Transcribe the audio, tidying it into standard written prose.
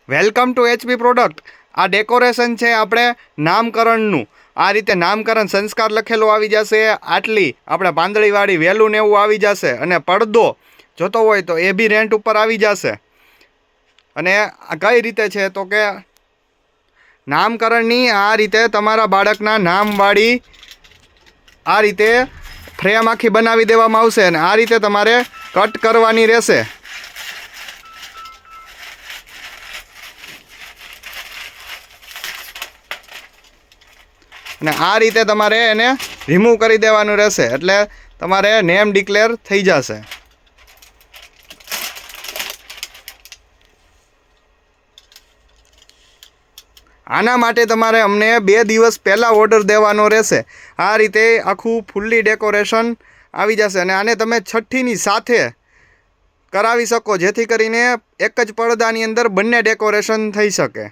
Welcome to HP product. આ decoration છે આપણે નામકરણનું। આ રીતે નામકરણ સંસ્કાર લખેલું આવી જશે। આટલી આપણે પાંદડીવાળી વેલું ને એવું આવી જશે। અને પડદો જોતો હોય તો એ બી રેન્ટ ઉપર આવી જશે। અને આ કઈ રીતે છે તો કે નામકરણની આ રીતે તમારા બાળકના નામવાળી આ રીતે ફ્રેમ આખી બનાવી દેવામાં આવશે। અને આ રીતે તમારે કટ કરવાની રહેશે। અને આ રીતે તમારે એને રિમૂવ કરી દેવાનું રહેશે એટલે તમારે નેમ ડિક્લેર થઈ જશે। આના માટે તમારે અમને 2 દિવસ પહેલાં ઓર્ડર દેવાનો રહેશે। આ રીતે આખું ફૂલ્લી ડેકોરેશન આવી જશે। અને આને તમે છઠ્ઠીની સાથે કરાવી શકો જેથી કરીને એક જ પડદાની અંદર બંને ડેકોરેશન થઈ શકે।